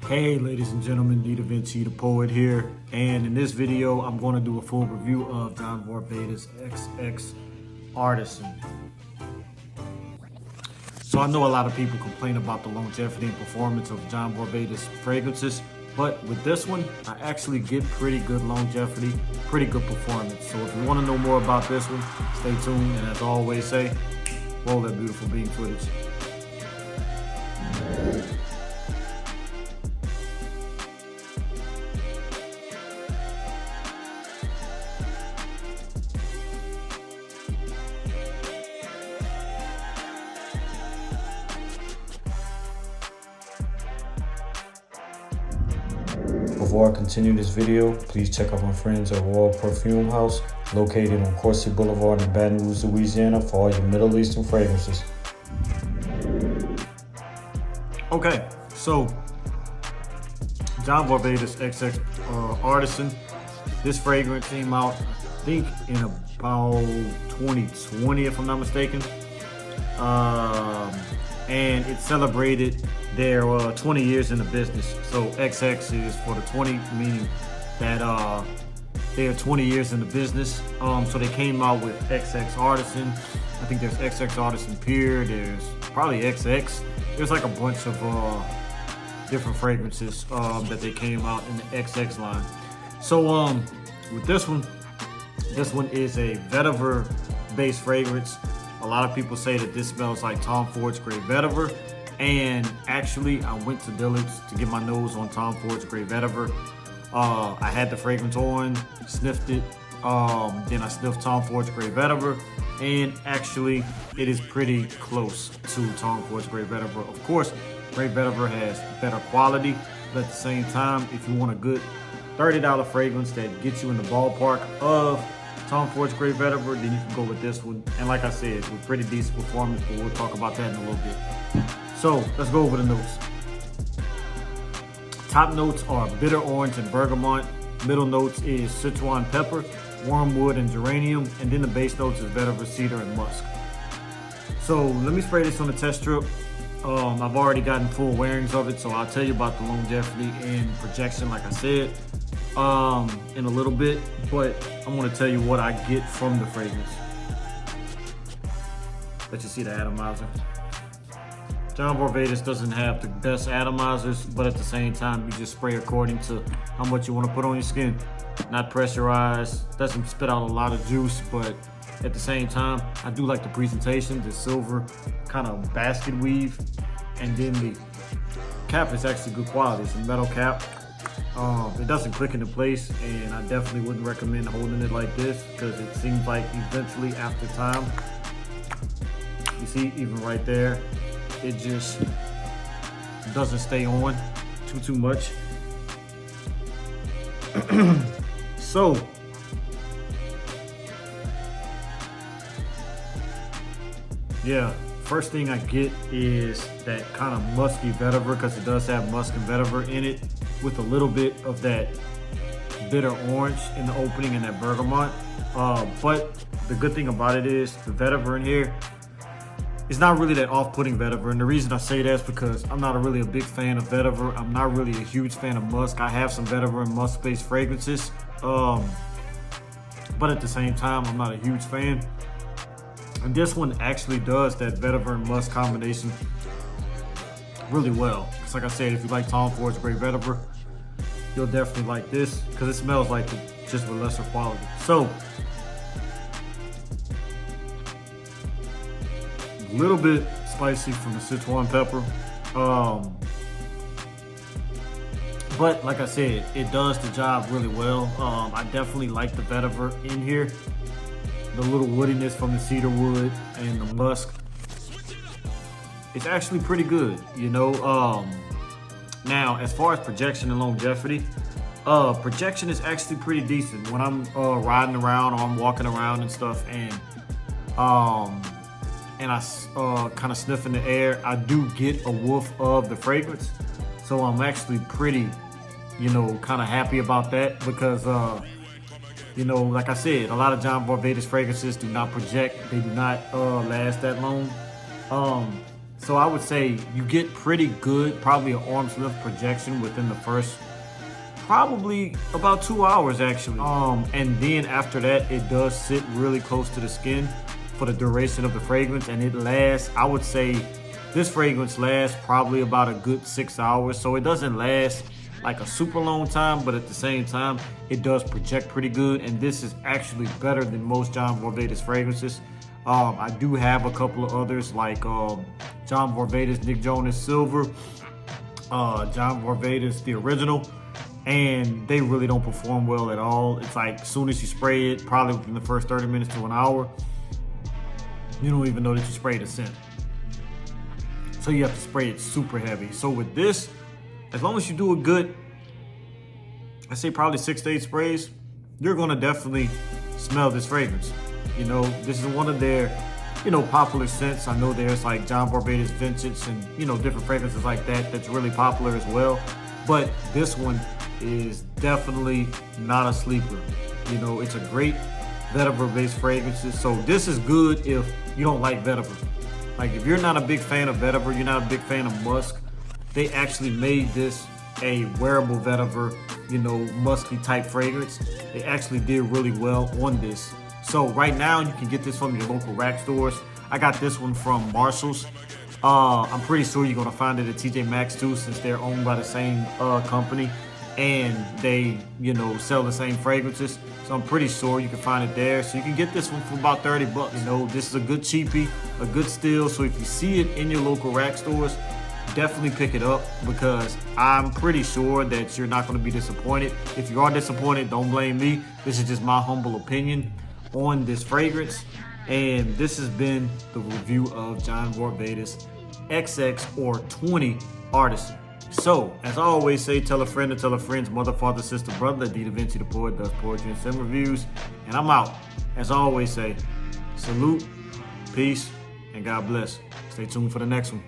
Hey ladies and gentlemen, Da Vinci the Poet here, and in this video I'm going to do a full review of John Varvatos XX Artisan. So I know a lot of people complain about the longevity and performance of John Varvatos fragrances, but with this one I actually get pretty good longevity, pretty good performance. So if you want to know more about this one, stay tuned, and as I always say, roll that beautiful bean footage. Before I continue this video, please check out my friends at Royal Perfume House, located on Corset Boulevard in Baton Rouge, Louisiana, for all your Middle Eastern fragrances. Okay, so John Varvatos XX Artisan. This fragrance came out, I think, in about 2020, if I'm not mistaken. And it celebrated their 20 years in the business. So XX is for the 20, meaning that they're 20 years in the business. So they came out with XX Artisan. I think there's XX Artisan Pure. There's probably XX. There's like a bunch of different fragrances that they came out in the XX line. So with this one is a vetiver based fragrance. A lot of people say that this smells like Tom Ford's Grey Vetiver, and actually I went to Dillard's to get my nose on Tom Ford's Grey Vetiver. I had the fragrance on, sniffed it, then I sniffed Tom Ford's Grey Vetiver, and actually it is pretty close to Tom Ford's Grey Vetiver. Of course, Grey Vetiver has better quality, but at the same time, if you want a good $30 fragrance that gets you in the ballpark of Tom Ford's Grey Vetiver, then you can go with this one. And like I said, with pretty decent performance, but we'll talk about that in a little bit. So let's go over the notes. Top notes are bitter orange and bergamot. Middle notes is citron pepper, wormwood, and geranium. And then the base notes is vetiver, cedar, and musk. So let me spray this on the test strip. I've already gotten full wearings of it, so I'll tell you about the longevity and projection, like I said, in a little bit. But I'm going to tell you what I get from the fragrance. Let you see the atomizer. John Varvatos doesn't have the best atomizers, but at the same time, you just spray according to how much you want to put on your skin. Not pressurized, doesn't spit out a lot of juice, but at the same time, I do like the presentation, the silver kind of basket weave, and then the cap is actually good quality. It's a metal cap. It doesn't click into place, and I definitely wouldn't recommend holding it like this, because it seems like eventually after time, you see even right there, it just doesn't stay on too much. So yeah, first thing I get is that kind of musky vetiver, because it does have musk and vetiver in it, with a little bit of that bitter orange in the opening and that bergamot. But the good thing about it is the vetiver in here is not really that off-putting vetiver. And the reason I say that is because I'm not really a big fan of vetiver. I'm not really a huge fan of musk. I have some vetiver and musk-based fragrances. But at the same time, I'm not a huge fan. And this one actually does that vetiver and musk combination really well. Because like I said, if you like Tom Ford's Grey Vetiver, you'll definitely like this, because it smells like it, just with lesser quality. So, a little bit spicy from the citron pepper. But like I said, it does the job really well. I definitely like the vetiver in here. The little woodiness from the cedar wood and the musk. It's actually pretty good, you know. Now, as far as projection and longevity, projection is actually pretty decent. When I'm riding around or I'm walking around and stuff, and I kind of sniff in the air, I do get a whiff of the fragrance. So I'm actually pretty, you know, kind of happy about that, because you know, like I said, a lot of John Varvatos fragrances do not project. They do not last that long. So I would say you get pretty good, probably an arm's length projection within the first probably about 2 hours actually. And then after that, it does sit really close to the skin for the duration of the fragrance, and it lasts, I would say this fragrance lasts probably about a good 6 hours. So it doesn't last like a super long time, but at the same time, it does project pretty good. And this is actually better than most John Varvatos fragrances. I do have a couple of others like John Varvatos Nick Jonas Silver, John Varvatos the original, and they really don't perform well at all. It's like as soon as you spray it, probably within the first 30 minutes to an hour, you don't even know that you sprayed a scent. So you have to spray it super heavy. So with this, as long as you do a good, I say probably 6 to 8 sprays, you're gonna definitely smell this fragrance. You know, this is one of their, popular scents. I know there's like John Varvatos Vintage and, different fragrances like that that's really popular as well. But this one is definitely not a sleeper. It's a great vetiver-based fragrances. So this is good if you don't like vetiver. Like if you're not a big fan of vetiver, you're not a big fan of musk, they actually made this a wearable vetiver, musky type fragrance. They actually did really well on this. So right now you can get this from your local rack stores. I got this one from Marshall's. I'm pretty sure you're gonna find it at TJ Maxx too, since they're owned by the same company and they, sell the same fragrances. So I'm pretty sure you can find it there. So you can get this one for about 30 bucks. This is a good cheapie, a good steal. So if you see it in your local rack stores, definitely pick it up, because I'm pretty sure that you're not going to be disappointed. If you are disappointed, don't blame me. This is just my humble opinion on this fragrance. And this has been the review of John Varvatos XX or 20 Artisan. So, as I always say, tell a friend to tell a friend's mother, father, sister, brother. D Da Vinci the poet does poetry and sim reviews. And I'm out. As I always say, salute, peace, and God bless. Stay tuned for the next one.